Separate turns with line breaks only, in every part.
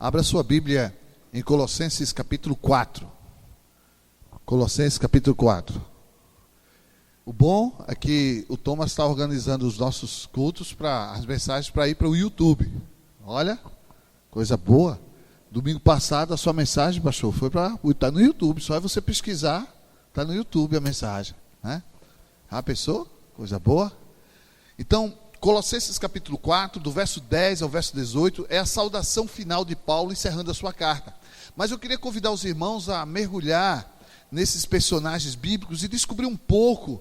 Abra sua Bíblia em Colossenses capítulo 4. Colossenses capítulo 4. O bom é que o Thomas está organizando os nossos cultos, as mensagens para ir para o YouTube. Olha, coisa boa. Domingo passado a sua mensagem, pastor, está no YouTube. Só é você pesquisar, está no YouTube a mensagem, né? Já pensou? Coisa boa. Então, Colossenses capítulo 4, do verso 10 ao verso 18, é a saudação final de Paulo encerrando a sua carta. Mas eu queria convidar os irmãos a mergulhar nesses personagens bíblicos e descobrir um pouco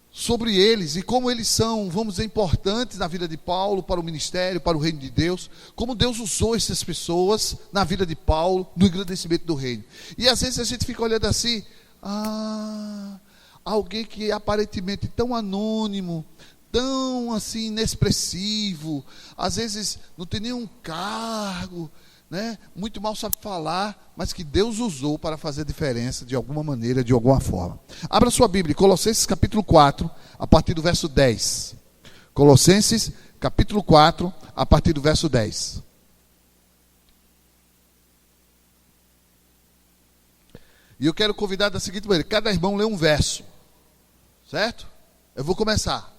sobre eles e como eles são, vamos dizer, importantes na vida de Paulo, para o ministério, para o reino de Deus, como Deus usou essas pessoas na vida de Paulo, no engrandecimento do reino. E às vezes a gente fica olhando assim, alguém que é aparentemente tão anônimo, tão assim inexpressivo, às vezes não tem nenhum cargo, né? Muito mal sabe falar, mas que Deus usou para fazer diferença de alguma maneira, de alguma forma. Abra sua Bíblia, Colossenses capítulo 4, a partir do verso 10. Colossenses capítulo 4, a partir do verso 10. E eu quero convidar da seguinte maneira: cada irmão lê um verso, certo? Eu vou começar.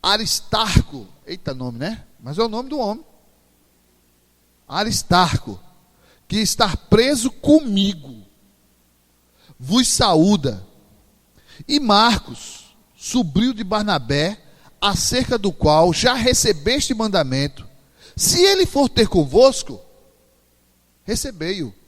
Aristarco, eita nome, né? Mas é o nome do homem. Aristarco, que está preso comigo, vos saúda. E Marcos, sobrinho de Barnabé, acerca do qual já recebeste mandamento, se ele for ter convosco, recebei-o.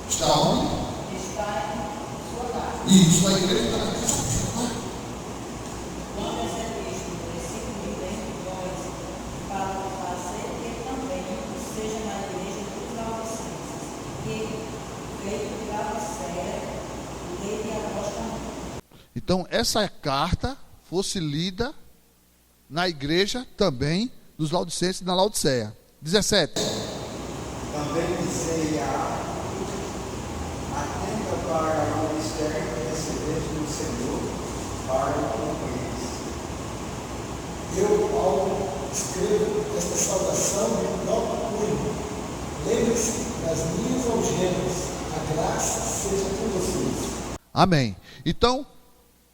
Está onde? Está em sua casa. Isso, a igreja está na casa. Quando recebeste o princípio de vós, para fazer que também seja na igreja dos Laodicenses, que veio de Laodiceia, lei de apóstolo. Então, essa carta fosse lida na igreja também dos Laodicenses, na Laodiceia. 17.
Também dizei para o ministério que recebeste do Senhor, para com eles. Eu, Paulo, escrevo esta saudação de próprio punho. Lembre-se das minhas algemas. A graça seja com vocês.
Amém. Então,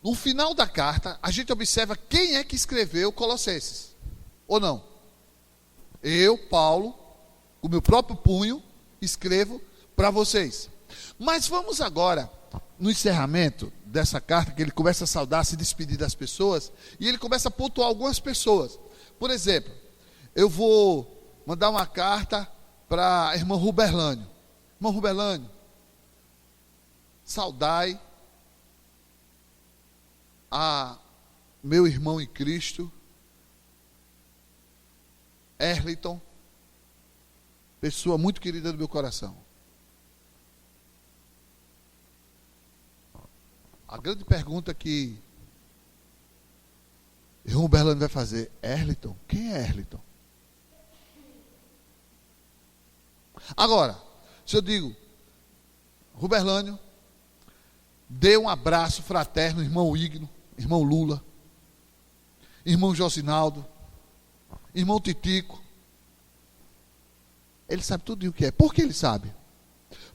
no final da carta, a gente observa quem é que escreveu Colossenses. Ou não? Eu, Paulo, com o meu próprio punho, escrevo para vocês. Mas vamos agora, no encerramento dessa carta, que ele começa a saudar, se despedir das pessoas, e ele começa a pontuar algumas pessoas. Por exemplo, eu vou mandar uma carta para a irmã Ruberlânio. Irmã Ruberlânio, saudai a meu irmão em Cristo, Erliton, pessoa muito querida do meu coração. A grande pergunta que irmão Berlândia vai fazer: Erliton? Quem é Erliton? Agora, se eu digo, Ruberlânio, dê um abraço fraterno, irmão Igno, irmão Lula, irmão Josinaldo, irmão Titico. Ele sabe tudo o que é. Por que ele sabe?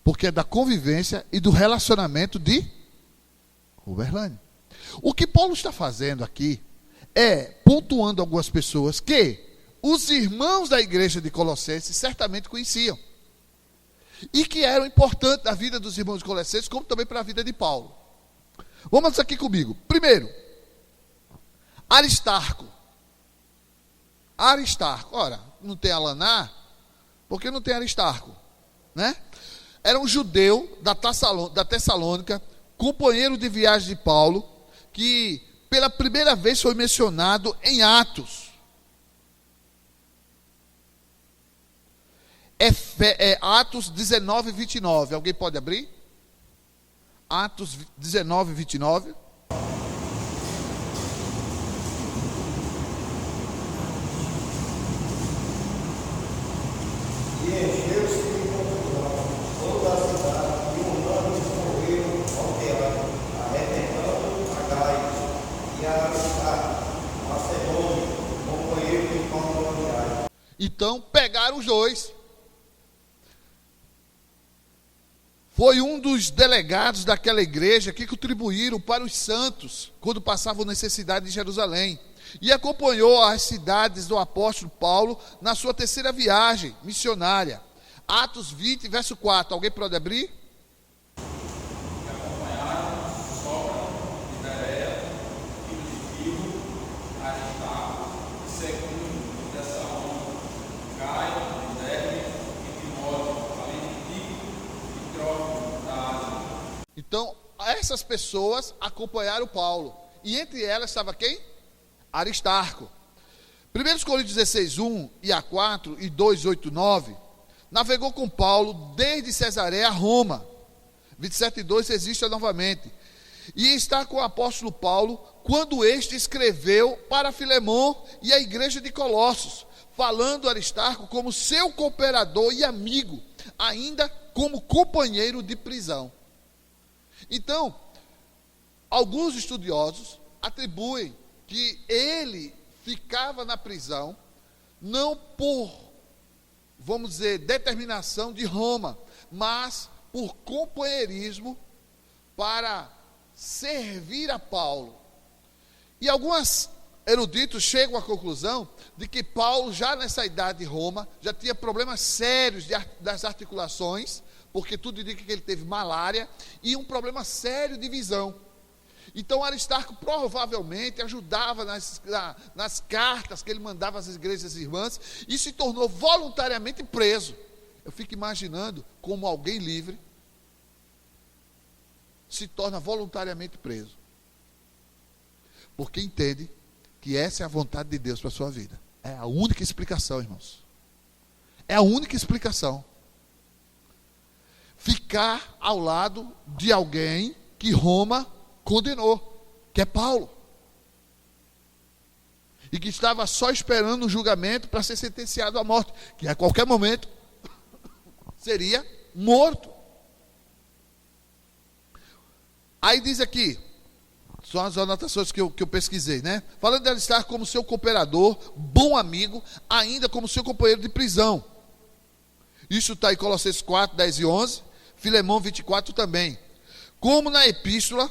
Porque é da convivência e do relacionamento de Ruberlânio. O que Paulo está fazendo aqui é pontuando algumas pessoas que os irmãos da igreja de Colossenses certamente conheciam e que eram importantes na vida dos irmãos de Colossenses, como também para a vida de Paulo. Vamos aqui comigo. Primeiro, Aristarco. Aristarco. Ora, não tem Alaná, por que não tem Aristarco? Né? Era um judeu da Tessalônica, companheiro de viagem de Paulo, que pela primeira vez foi mencionado em Atos. Atos 19, 29. Alguém pode abrir? Atos 19, 29.
E encheu-se de confusão toda a cidade, e unânimes correram ao teatro, arrebentando a Gaio e a Aristarco, Macedônio, companheiro de Paulo.
Então pegaram os dois. Foi um dos delegados daquela igreja que contribuíram para os santos quando passavam necessidade em Jerusalém. E acompanhou as cidades do apóstolo Paulo na sua terceira viagem missionária. Atos 20, verso 4. Alguém pode abrir?
Que acompanharam Sócrates de Bereia, filho de Filipe, Aristarco, Segundo, Tessalônica, Gaio, de Derbe e Timóteo, além de Tico e Trófimo da Ásia.
Então, essas pessoas acompanharam Paulo. E entre elas estava quem? Aristarco. 1 Coríntios 16, 1 e A4 e 2, 8, 9, navegou com Paulo desde Cesareia a Roma. 27 e 2 registra novamente. E está com o apóstolo Paulo quando este escreveu para Filemon e a igreja de Colossos, falando Aristarco como seu cooperador e amigo, ainda como companheiro de prisão. Então, alguns estudiosos atribuem que ele ficava na prisão, não por, vamos dizer, determinação de Roma, mas por companheirismo para servir a Paulo. E alguns eruditos chegam à conclusão de que Paulo, já nessa idade de Roma, já tinha problemas sérios das articulações, porque tudo indica que ele teve malária, e um problema sério de visão. Então Aristarco provavelmente ajudava nas cartas que ele mandava às igrejas irmãs e se tornou voluntariamente preso. Eu fico imaginando como alguém livre se torna voluntariamente preso, porque entende que essa é a vontade de Deus para a sua vida. É a única explicação, irmãos. É a única explicação. Ficar ao lado de alguém que Roma condenou, que é Paulo, e que estava só esperando um julgamento para ser sentenciado à morte, que a qualquer momento seria morto. Aí diz aqui, são as anotações que eu pesquisei, né? Falando de estar como seu cooperador, bom amigo, ainda como seu companheiro de prisão. Isso está em Colossenses 4, 10 e 11, Filemão 24 também. Como na epístola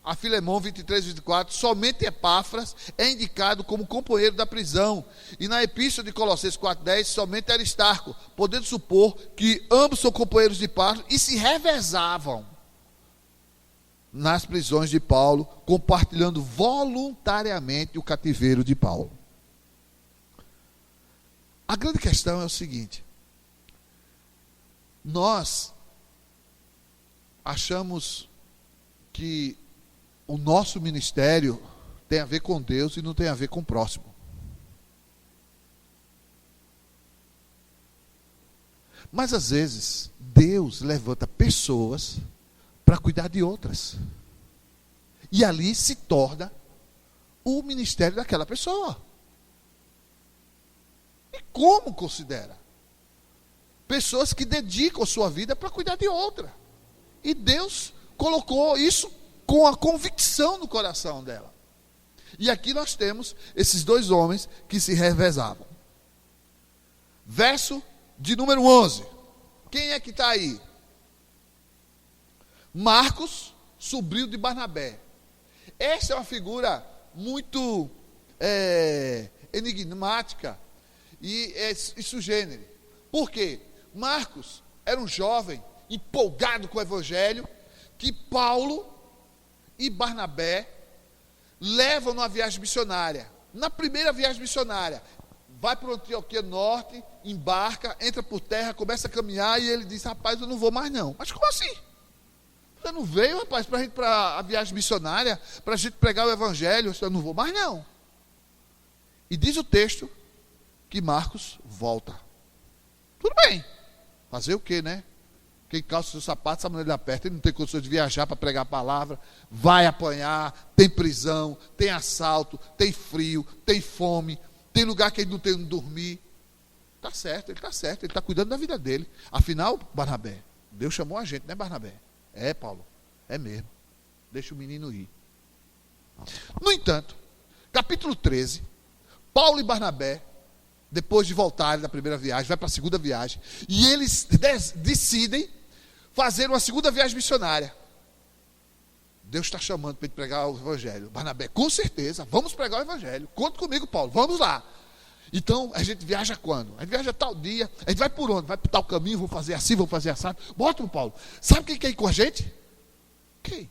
a Filemão 23, 24, somente Epáfras é indicado como companheiro da prisão. E na epístola de Colossenses 4, 10, somente Aristarco, podendo supor que ambos são companheiros de Paulo e se revezavam nas prisões de Paulo, compartilhando voluntariamente o cativeiro de Paulo. A grande questão é o seguinte: nós achamos que o nosso ministério tem a ver com Deus e não tem a ver com o próximo. Mas às vezes Deus levanta pessoas para cuidar de outras, e ali se torna o ministério daquela pessoa. E como considera? Pessoas que dedicam a sua vida para cuidar de outra, e Deus colocou isso com a convicção no coração dela. E aqui nós temos esses dois homens que se revezavam. Verso de número 11. Quem é que está aí? Marcos, sobrinho de Barnabé. Essa é uma figura muito enigmática e sugênere. Por quê? Marcos era um jovem empolgado com o evangelho que Paulo e Barnabé levam numa viagem missionária. Na primeira viagem missionária, vai para o Antioquia Norte, embarca, entra por terra, começa a caminhar, e ele diz: rapaz, eu não vou mais não. Mas como assim? Você não veio, rapaz, para a gente para a viagem missionária, para a gente pregar o evangelho? Eu não vou mais não. E diz o texto que Marcos volta. Tudo bem. Fazer o quê, né? Quem calça seus sapatos, a maneira ele aperta, ele não tem condições de viajar para pregar a palavra, vai apanhar, tem prisão, tem assalto, tem frio, tem fome, tem lugar que ele não tem onde dormir. Está certo, ele está cuidando da vida dele. Afinal, Barnabé, Deus chamou a gente, né, Barnabé? É, Paulo, é mesmo. Deixa o menino ir. No entanto, capítulo 13, Paulo e Barnabé, depois de voltarem da primeira viagem, vai para a segunda viagem, e eles decidem fazer uma segunda viagem missionária. Deus está chamando para ele pregar o evangelho. Barnabé, com certeza, vamos pregar o evangelho. Conta comigo, Paulo, vamos lá. Então, a gente viaja quando? A gente viaja tal dia. A gente vai por onde? Vai por tal caminho, vamos fazer assim, vamos fazer assado. Bota, Paulo. Sabe quem quer ir com a gente? Quem?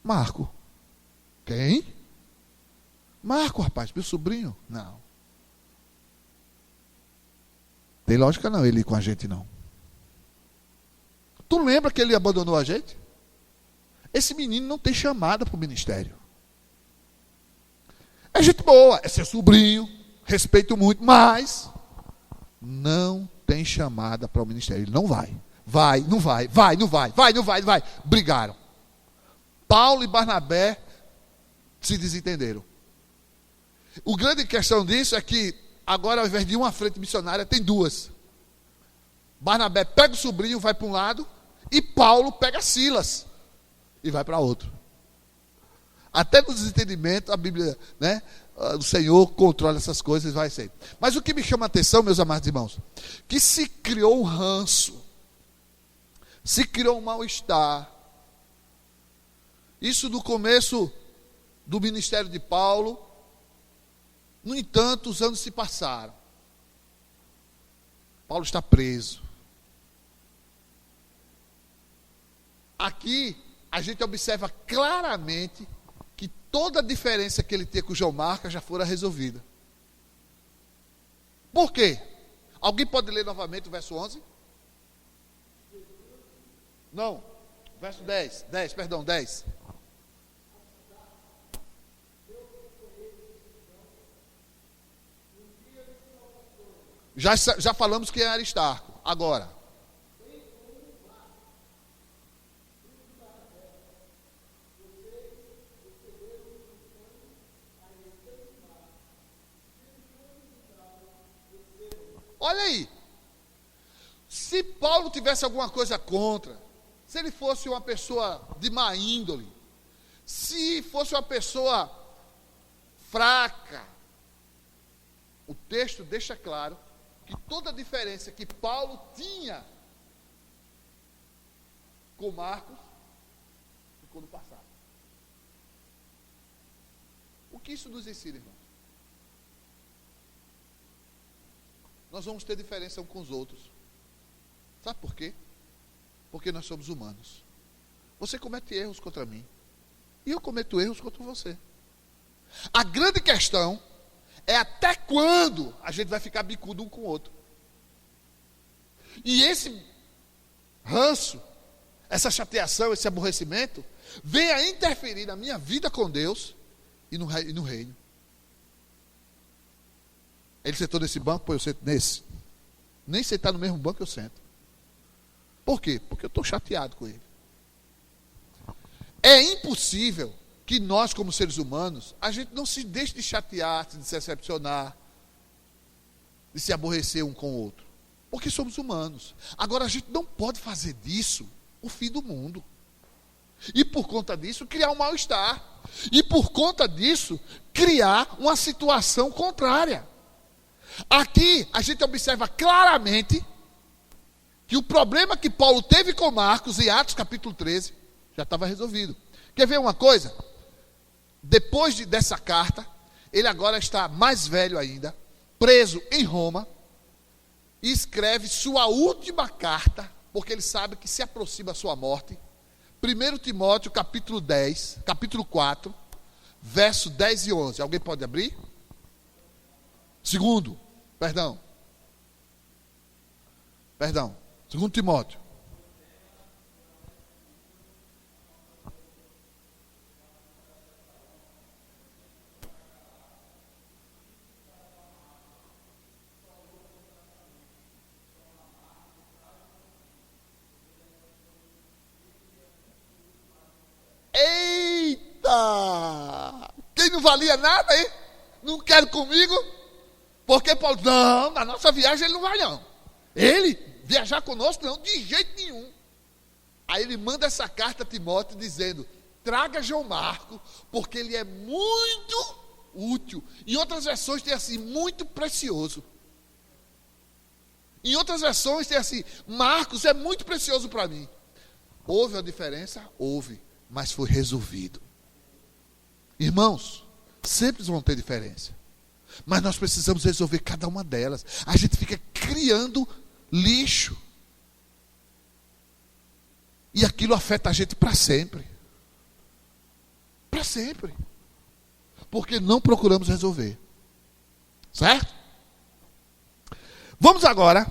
Marco. Quem? Marco, rapaz, meu sobrinho. Não. Tem lógica não ele ir com a gente, não. Tu lembra que ele abandonou a gente? Esse menino não tem chamada para o ministério. É gente boa, é seu sobrinho, respeito muito, mas não tem chamada para o ministério. Ele não vai. Não vai. Brigaram. Paulo e Barnabé se desentenderam. O grande questão disso é que agora, ao invés de uma frente missionária, tem duas. Barnabé pega o sobrinho, vai para um lado, e Paulo pega Silas e vai para outro. Até no desentendimento, a Bíblia, né, o Senhor controla essas coisas e vai ser. Mas o que me chama a atenção, meus amados irmãos, que se criou um ranço, se criou um mal-estar. Isso no começo do ministério de Paulo. No entanto, os anos se passaram. Paulo está preso. Aqui, a gente observa claramente que toda a diferença que ele tinha com o João Marcos já fora resolvida. Por quê? Alguém pode ler novamente o verso 11? Não, verso 10. 10. Já falamos quem é Aristarco. Agora. Olha aí. Se Paulo tivesse alguma coisa contra, se ele fosse uma pessoa de má índole, se fosse uma pessoa fraca, o texto deixa claro que toda a diferença que Paulo tinha com Marcos ficou no passado. O que isso nos ensina, irmão? Nós vamos ter diferença uns com os outros. Sabe por quê? Porque nós somos humanos. Você comete erros contra mim, e eu cometo erros contra você. A grande questão é até quando a gente vai ficar bicudo um com o outro. E esse ranço, essa chateação, esse aborrecimento, vem a interferir na minha vida com Deus e no reino. Ele sentou nesse banco, pô, eu sento nesse. Nem sentar no mesmo banco eu sento. Por quê? Porque eu estou chateado com ele. É impossível que nós, como seres humanos, a gente não se deixe de chatear, de se decepcionar, de se aborrecer um com o outro. Porque somos humanos. Agora, a gente não pode fazer disso o fim do mundo. E por conta disso, criar um mal-estar. E por conta disso, criar uma situação contrária. Aqui, a gente observa claramente que o problema que Paulo teve com Marcos, em Atos capítulo 13, já estava resolvido. Quer ver uma coisa? Depois dessa carta, ele agora está mais velho ainda, preso em Roma, e escreve sua última carta, porque ele sabe que se aproxima a sua morte. 1 Timóteo capítulo 10, capítulo 4, verso 10 e 11. Alguém pode abrir? Segundo Timóteo. Eita! Quem não valia nada, hein? Não quer comigo? Porque Paulo, não, na nossa viagem ele não vai não. Ele viajar conosco não, de jeito nenhum. Aí ele manda essa carta a Timóteo dizendo, traga João Marco, porque ele é muito útil. Em outras versões tem assim, muito precioso. Em outras versões tem assim, Marcos é muito precioso para mim. Houve a diferença? Houve, mas foi resolvido. Irmãos, sempre vão ter diferença, mas nós precisamos resolver cada uma delas. A gente fica criando lixo, e aquilo afeta a gente para sempre. Para sempre. Porque não procuramos resolver. Certo? Vamos agora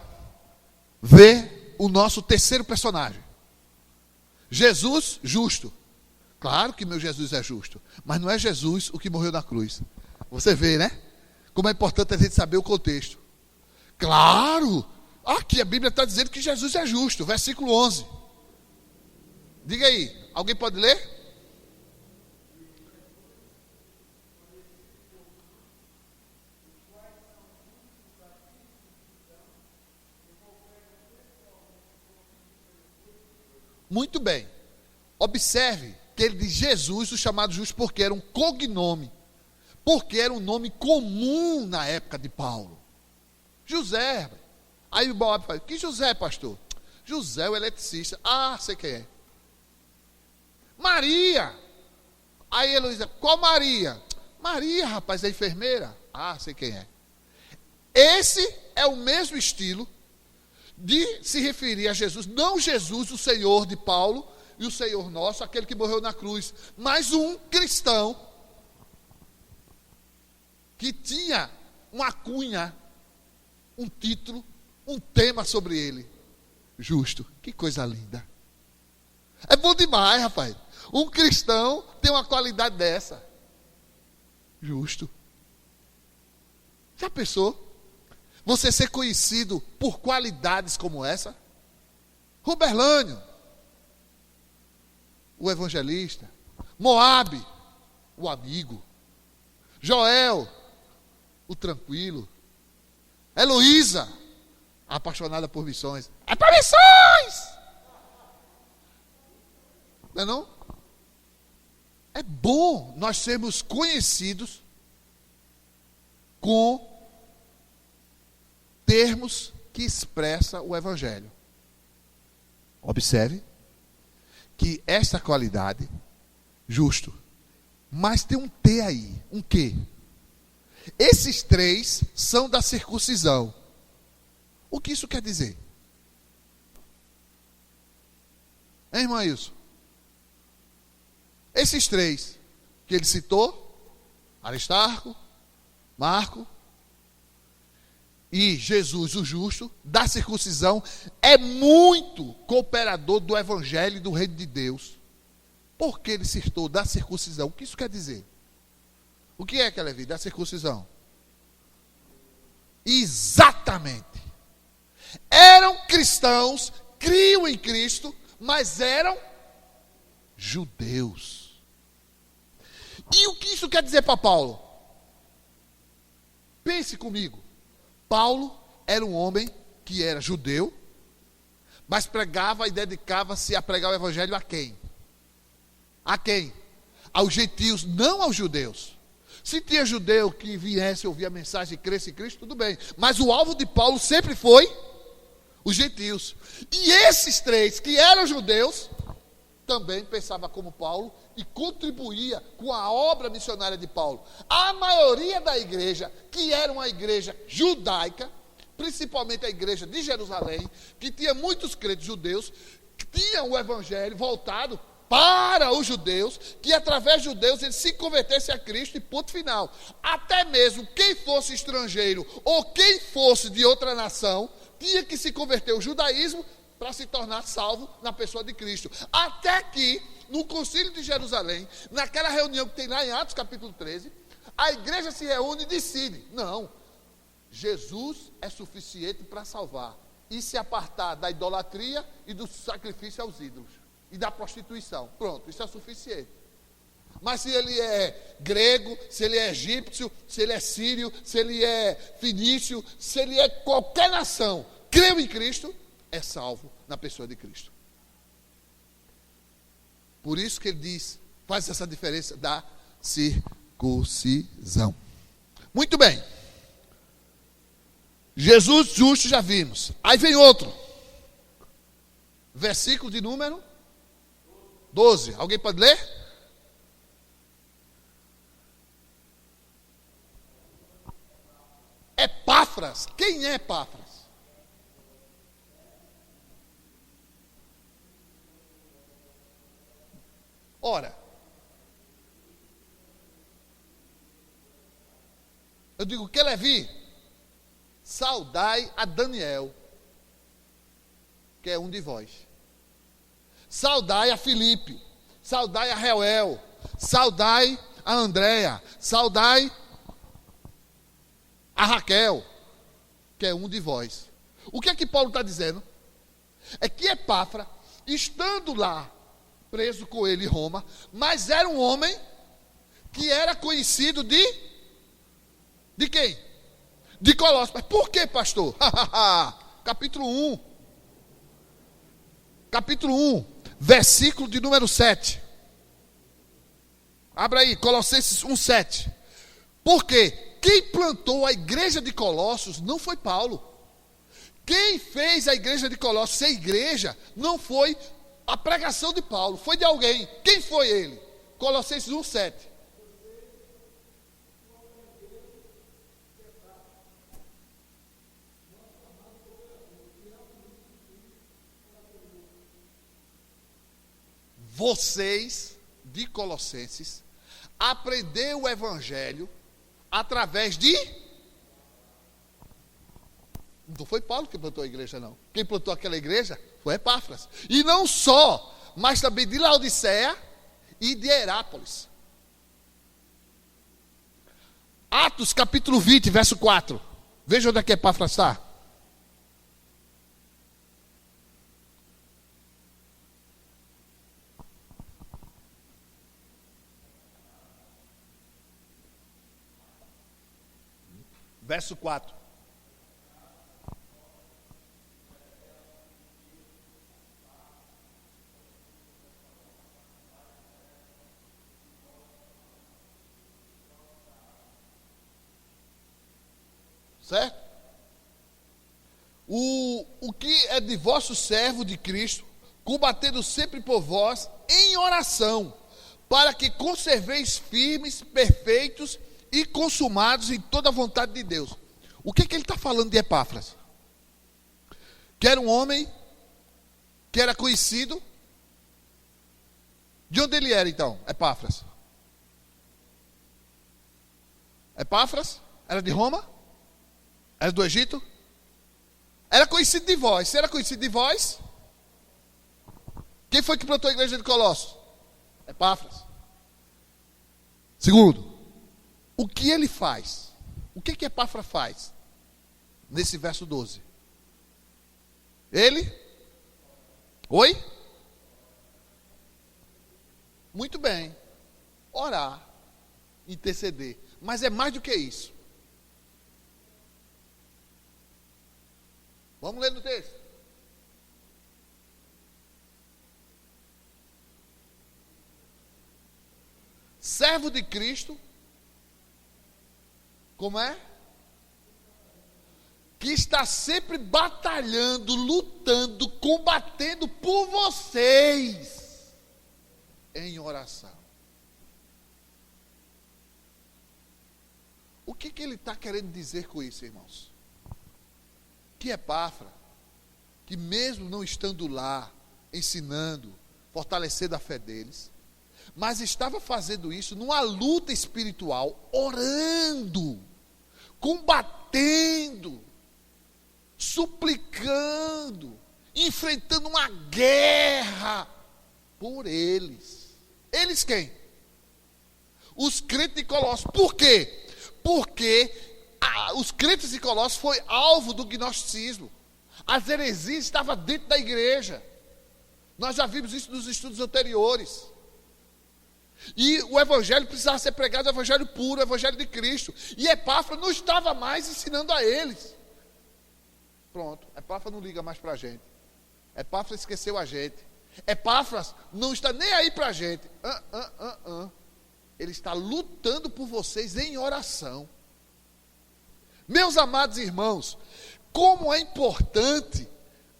ver o nosso terceiro personagem. Jesus justo. Claro que meu Jesus é justo, mas não é Jesus o que morreu na cruz. Você vê, né? Como é importante a gente saber o contexto. Claro! Aqui a Bíblia está dizendo que Jesus é justo. Versículo 11. Diga aí, alguém pode ler? Muito bem. Observe que ele diz Jesus, o chamado justo, porque era um cognome. Porque era um nome comum na época de Paulo. José. Aí o Boab fala, que José, pastor? José, o eletricista. Ah, sei quem é. Maria. Aí Heloísa, qual Maria? Maria, rapaz, a enfermeira. Ah, sei quem é. Esse é o mesmo estilo de se referir a Jesus, não Jesus, o Senhor de Paulo, e o Senhor nosso, aquele que morreu na cruz, mas um cristão que tinha uma cunha, um título, um tema sobre ele. Justo. Que coisa linda. É bom demais, rapaz. Um cristão tem uma qualidade dessa. Justo. Já pensou? Você ser conhecido por qualidades como essa? Ruberlânio, o evangelista. Moabe, o amigo. Joel, o tranquilo. Heloísa, a apaixonada por missões. É para missões! Não é não? É bom nós sermos conhecidos com termos que expressa o evangelho. Observe que esta qualidade, justo, mas tem um T aí, um quê? Esses três são da circuncisão. O que isso quer dizer? Hein, irmã Ilson? Esses três que ele citou, Aristarco, Marco e Jesus o justo, da circuncisão, é muito cooperador do evangelho e do reino de Deus. Por que ele citou da circuncisão? O que isso quer dizer? O que é que ela é da circuncisão? Exatamente. Eram cristãos, criam em Cristo, mas eram judeus. E o que isso quer dizer para Paulo? Pense comigo. Paulo era um homem que era judeu, mas pregava e dedicava-se a pregar o evangelho a quem? A quem? Aos gentios, não aos judeus. Se tinha judeu que viesse ouvir a mensagem e cresce em Cristo, tudo bem. Mas o alvo de Paulo sempre foi os gentios. E esses três que eram judeus, também pensava como Paulo e contribuía com a obra missionária de Paulo. A maioria da igreja, que era uma igreja judaica, principalmente a igreja de Jerusalém, que tinha muitos crentes judeus, que tinha o evangelho voltado para os judeus, que através dos judeus eles se convertessem a Cristo e ponto final. Até mesmo quem fosse estrangeiro ou quem fosse de outra nação, tinha que se converter ao judaísmo para se tornar salvo na pessoa de Cristo. Até que, no concílio de Jerusalém, naquela reunião que tem lá em Atos capítulo 13, a igreja se reúne e decide, não, Jesus é suficiente para salvar e se apartar da idolatria e do sacrifício aos ídolos e da prostituição. Pronto, isso é suficiente. Mas se ele é grego, se ele é egípcio, se ele é sírio, se ele é fenício, se ele é qualquer nação, creu em Cristo, é salvo na pessoa de Cristo. Por isso que ele diz, faz essa diferença da circuncisão. Muito bem. Jesus justo já vimos. Aí vem outro. Versículo de número 12. Alguém pode ler? Epáfras. Quem é Epáfras? Ora, eu digo, que Levi? Saudai a Daniel, que é um de vós. Saudai a Filipe, saudai a Reuel, saudai a Andréia, saudai a Raquel, que é um de vós. O que é que Paulo está dizendo? É que Epáfras, estando lá, preso com ele em Roma, mas era um homem que era conhecido de quem? De Colossos. Mas por que, pastor? Capítulo 1. Capítulo 1, versículo de número 7. Abra aí, Colossenses 1, 7. Porque quem plantou a igreja de Colossos não foi Paulo. Quem fez a igreja de Colossos ser igreja não foi a pregação de Paulo, foi de alguém. Quem foi ele? Colossenses 1, 7. Vocês, de Colossenses, aprenderam o evangelho através de... Não foi Paulo que plantou a igreja, não. Quem plantou aquela igreja foi Epáfras. E não só, mas também de Laodiceia e de Herápolis. Atos capítulo 20, verso 4. Veja onde é que Epáfras está. Verso 4. Certo? O que é de vosso servo de Cristo, combatendo sempre por vós, em oração, para que conserveis firmes, perfeitos e consumados em toda a vontade de Deus. O que ele está falando de Epáfras? Que era um homem que era conhecido. De onde ele era então, Epáfras? Epáfras era de Roma? Era do Egito? Era conhecido de vós. Se era conhecido de vós, quem foi que plantou a igreja de Colossos? Epáfras. Segundo, o que ele faz? O que Epáfras faz? Nesse verso 12. Ele? Oi? Muito bem. Orar, interceder. Mas é mais do que isso. Vamos ler no texto. Servo de Cristo, como é? Que está sempre batalhando, lutando, combatendo por vocês em oração. O que ele está querendo dizer com isso, irmãos? Que Epáfras, que mesmo não estando lá, ensinando, fortalecendo a fé deles, mas estava fazendo isso numa luta espiritual, orando, combatendo, suplicando, enfrentando uma guerra por eles. Eles quem? Os crentes de Colossos. Por quê? Porque os crentes de Colossos foi alvo do gnosticismo. As heresias estavam dentro da igreja. Nós já vimos isso nos estudos anteriores. E o evangelho precisava ser pregado, o evangelho puro, o evangelho de Cristo. E Epáfras não estava mais ensinando a eles. Pronto, Epáfras não liga mais para a gente. Epáfras esqueceu a gente. Epáfras não está nem aí para a gente. Ele está lutando por vocês em oração. Meus amados irmãos, como é importante,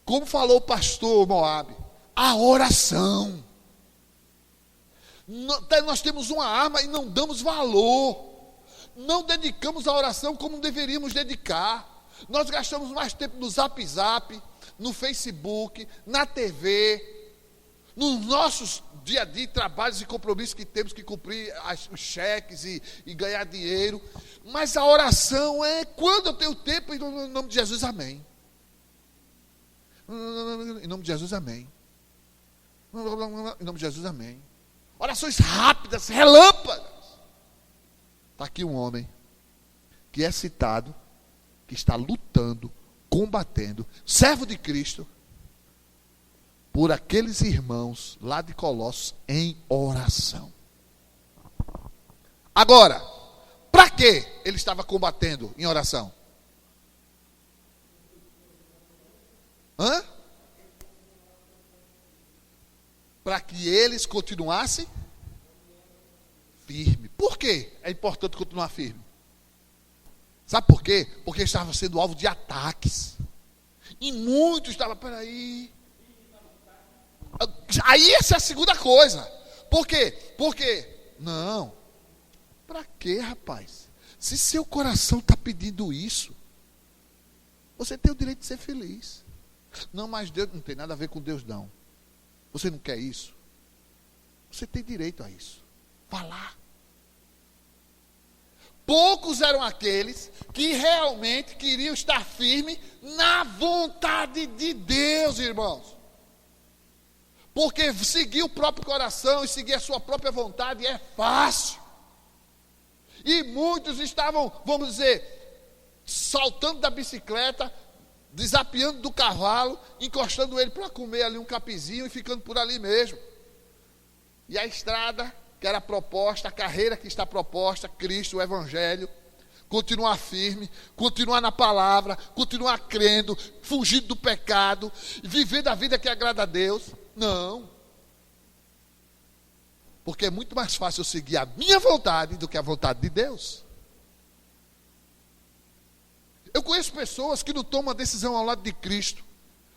como falou o pastor Moab, a oração. Nós temos uma arma e não damos valor. Não dedicamos a oração como deveríamos dedicar. Nós gastamos mais tempo no Zap Zap, no Facebook, na TV, nos nossos dia a dia, trabalhos e compromissos que temos que cumprir, os cheques e ganhar dinheiro. Mas a oração é quando eu tenho tempo, em nome de Jesus, amém. Em nome de Jesus, amém. Em nome de Jesus, amém. Orações rápidas, relâmpagas. Está aqui um homem que é citado, que está lutando, combatendo, servo de Cristo, por aqueles irmãos lá de Colossos em oração. Agora, para que ele estava combatendo em oração? Para que eles continuassem firme. Por que é importante continuar firme? Sabe por quê? Porque estava sendo alvo de ataques. E muitos estavam, peraí. Aí essa é a segunda coisa. Por quê? Porque, não. Para quê, rapaz? Se seu coração está pedindo isso, você tem o direito de ser feliz. Não, mas Deus não tem nada a ver com Deus, não. Você não quer isso? Você tem direito a isso. Vá lá. Poucos eram aqueles que realmente queriam estar firmes na vontade de Deus, irmãos. Porque seguir o próprio coração e seguir a sua própria vontade é fácil. E muitos estavam, vamos dizer, saltando da bicicleta, desapiando do cavalo, encostando ele para comer ali um capizinho e ficando por ali mesmo. E a estrada que era proposta, a carreira que está proposta, Cristo, o Evangelho, continuar firme, continuar na palavra, continuar crendo, fugir do pecado, viver da vida que agrada a Deus. Não. Porque é muito mais fácil eu seguir a minha vontade do que a vontade de Deus. Eu conheço pessoas que não tomam a decisão ao lado de Cristo,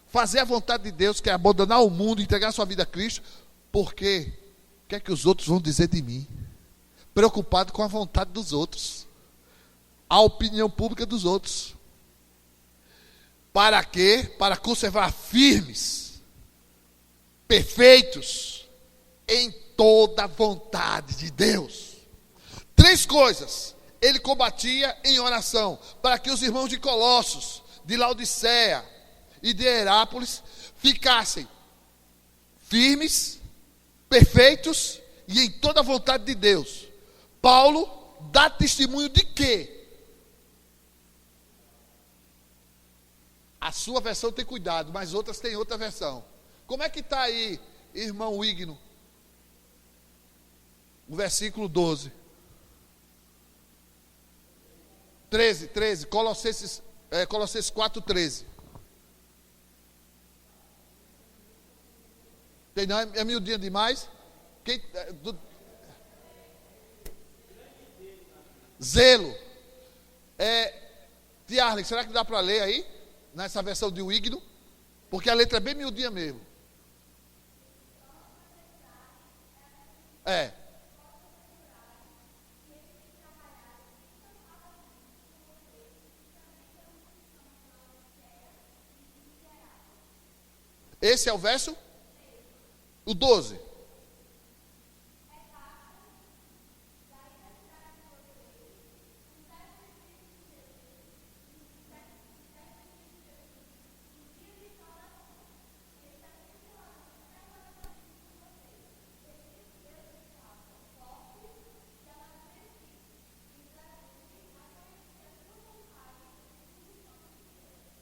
fazer a vontade de Deus, que é abandonar o mundo, entregar sua vida a Cristo, porque o que é que os outros vão dizer de mim? Preocupado com a vontade dos outros, a opinião pública dos outros. Para quê? Para conservar firmes, perfeitos, em toda a vontade de Deus. 3 coisas ele combatia em oração, para que os irmãos de Colossos, de Laodiceia e de Herápolis ficassem firmes, perfeitos e em toda a vontade de Deus. Paulo dá testemunho de quê? A sua versão tem cuidado, mas outras têm outra versão. Como é que está aí, irmão Wigno? O versículo 12. 13, Colossenses 4:13. Tem não? É miudinha demais? Zelo. Tiarlen, será que dá para ler aí? Nessa versão de Wigno? Porque a letra é bem miudinha mesmo. Esse é o verso? O 12.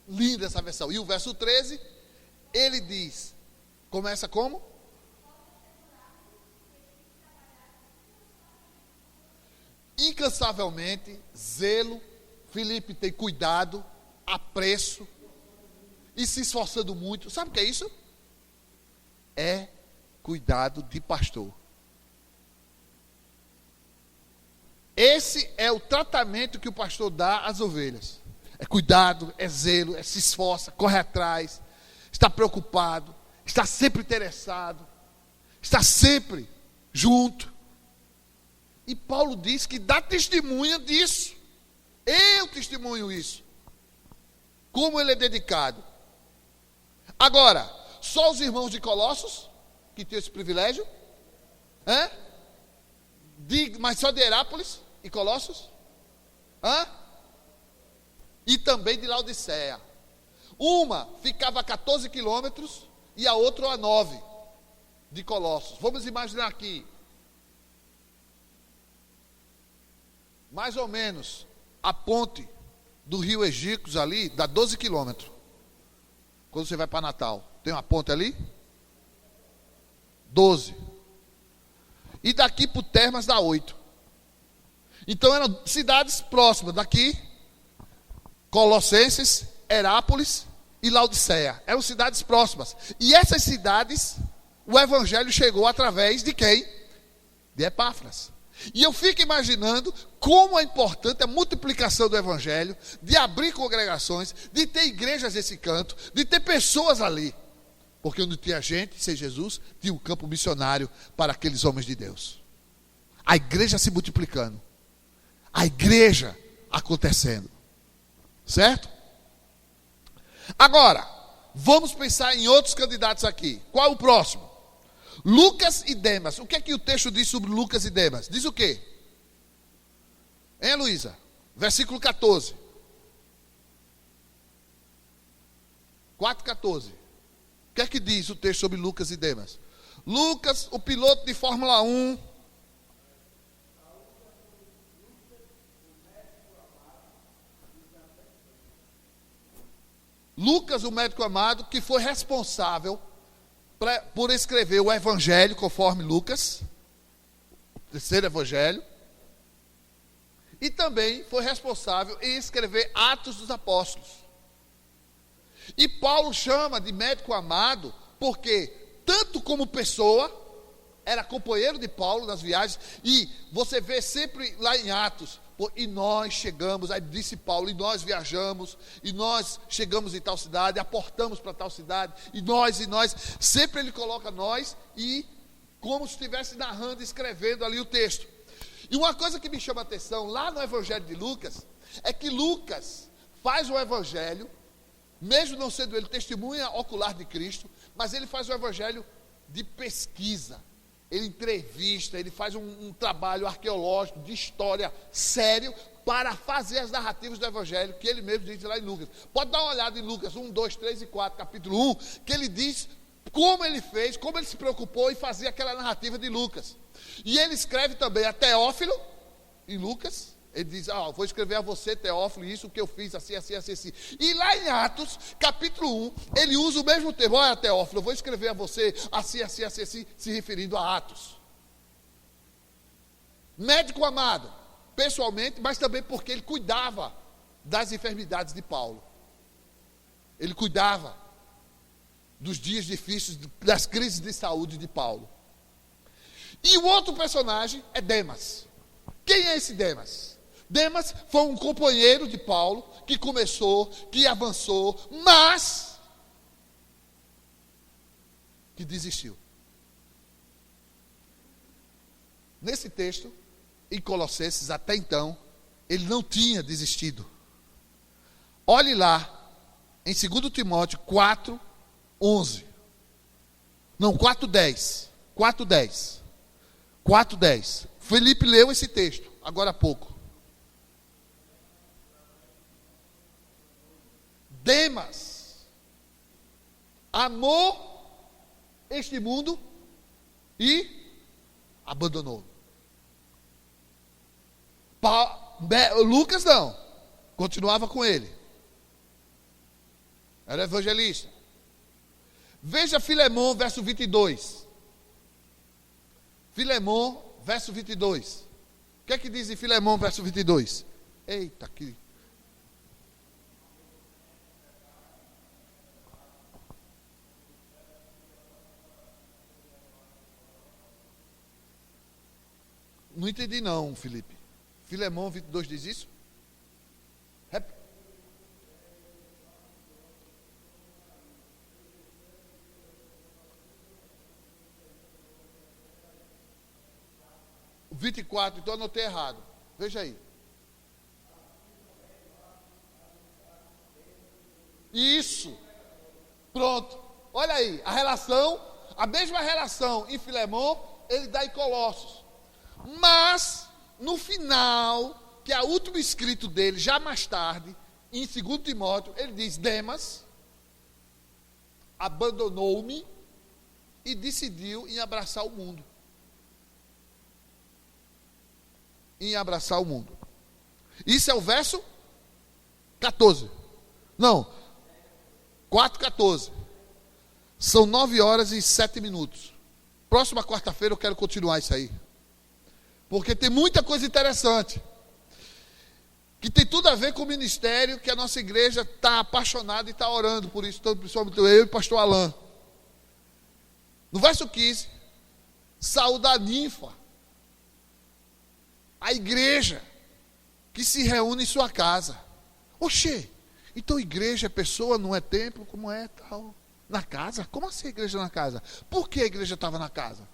Linda essa versão. E o verso 13, ele diz, começa como? Incansavelmente, zelo, Filipe tem cuidado, apreço, e se esforçando muito. Sabe o que é isso? É cuidado de pastor. Esse é o tratamento que o pastor dá às ovelhas. É cuidado, é zelo, se esforça, corre atrás, está preocupado, está sempre interessado, está sempre junto. E Paulo diz que dá testemunha disso. Eu testemunho isso. Como ele é dedicado. Agora, só os irmãos de Colossos que têm esse privilégio? Mas só de Herápolis e Colossos? E também de Laodiceia. Uma ficava a 14 quilômetros e a outra a 9 de Colossos. Vamos imaginar aqui. Mais ou menos a ponte do rio Egípcio ali dá 12 quilômetros. Quando você vai para Natal, tem uma ponte ali? 12. E daqui para o Termas dá 8. Então eram cidades próximas daqui. Colossenses, Herápolis e Laodiceia. Eram cidades próximas. E essas cidades, o evangelho chegou através de quem? De Epáfras. E eu fico imaginando como é importante a multiplicação do evangelho, de abrir congregações, de ter igrejas nesse canto, de ter pessoas ali. Porque onde tinha gente, sem Jesus, tinha um campo missionário para aqueles homens de Deus. A igreja se multiplicando. A igreja acontecendo. Certo? Agora, vamos pensar em outros candidatos aqui. Qual é o próximo? Lucas e Demas. O que é que o texto diz sobre Lucas e Demas? Diz o quê? Hein, Luísa? Versículo 14. 4:14. O que é que diz o texto sobre Lucas e Demas? Lucas, o piloto de Fórmula 1. Lucas, o médico amado, que foi responsável por escrever o Evangelho, conforme Lucas, o terceiro Evangelho, e também foi responsável em escrever Atos dos Apóstolos. E Paulo chama de médico amado, porque tanto como pessoa, era companheiro de Paulo nas viagens, e você vê sempre lá em Atos, e nós chegamos, aí disse Paulo, e nós viajamos, e nós chegamos em tal cidade, aportamos para tal cidade, e nós, sempre ele coloca nós, e como se estivesse narrando, escrevendo ali o texto. E uma coisa que me chama a atenção, lá no Evangelho de Lucas, é que Lucas faz o Evangelho, mesmo não sendo ele testemunha ocular de Cristo, mas ele faz o Evangelho de pesquisa. Ele entrevista, ele faz um trabalho arqueológico, de história sério, para fazer as narrativas do Evangelho, que ele mesmo diz lá em Lucas. Pode dar uma olhada em Lucas 1, 2, 3 e 4, capítulo 1, que ele diz como ele fez, como ele se preocupou em fazer aquela narrativa de Lucas. E ele escreve também a Teófilo, em Lucas. Ele diz, vou escrever a você, Teófilo, isso que eu fiz, assim. E lá em Atos, capítulo 1, ele usa o mesmo termo. Olha, Teófilo, eu vou escrever a você, assim, se referindo a Atos. Médico amado, pessoalmente, mas também porque ele cuidava das enfermidades de Paulo. Ele cuidava dos dias difíceis, das crises de saúde de Paulo. E o outro personagem é Demas. Quem é esse Demas? Demas foi um companheiro de Paulo, que começou, que avançou, mas que desistiu. Nesse texto, em Colossenses, até então, ele não tinha desistido. Olhe lá, em 2 Timóteo 4, 11. Não, 4:10. 4:10. 4:10. Felipe leu esse texto agora há pouco. Demas amou este mundo e abandonou. Lucas não, continuava com ele. Era evangelista. Veja Filemão, verso 22. Filemão, verso 22. O que é que diz em Filemão, verso 22? Eita, que... Não entendi não, Felipe. Filemão 22 diz isso? O 24, então eu anotei errado. Veja aí. Isso. Pronto. Olha aí, a relação, a mesma relação em Filemão, ele dá em Colossos. Mas, no final, que é o último escrito dele, já mais tarde, em 2 Timóteo, ele diz: Demas abandonou-me e decidiu em abraçar o mundo. Em abraçar o mundo. Isso é o verso 14. Não, 4:14. São 9h07. Próxima quarta-feira eu quero continuar isso aí. Porque tem muita coisa interessante. Que tem tudo a ver com o ministério, que a nossa igreja está apaixonada e está orando por isso, principalmente eu e o pastor Alain. No verso 15, saúda a ninfa, a igreja que se reúne em sua casa. Oxê, então igreja é pessoa, não é templo, como é tal? Na casa? Como assim a igreja na casa? Por que a igreja estava na casa?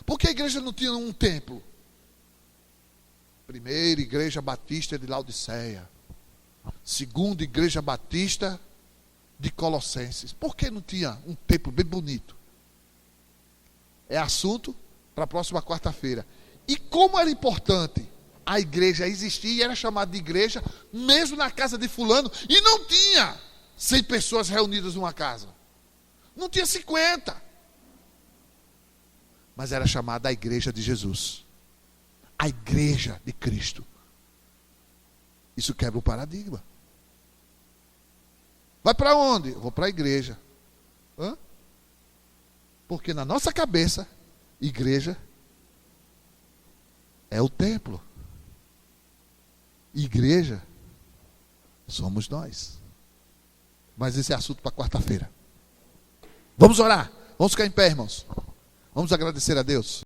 Por que a igreja não tinha um templo? Primeira igreja batista de Laodiceia. Segunda igreja batista de Colossenses. Por que não tinha um templo bem bonito? É assunto para a próxima quarta-feira. E como era importante a igreja existir, e era chamada de igreja, mesmo na casa de fulano, e não tinha 100 pessoas reunidas numa casa. Não tinha 50. Mas era chamada a igreja de Jesus. A igreja de Cristo. Isso quebra o paradigma. Vai para onde? Eu vou para a igreja. Hã? Porque na nossa cabeça, igreja é o templo. Igreja somos nós. Mas esse é assunto para quarta-feira. Vamos orar. Vamos ficar em pé, irmãos. Vamos agradecer a Deus.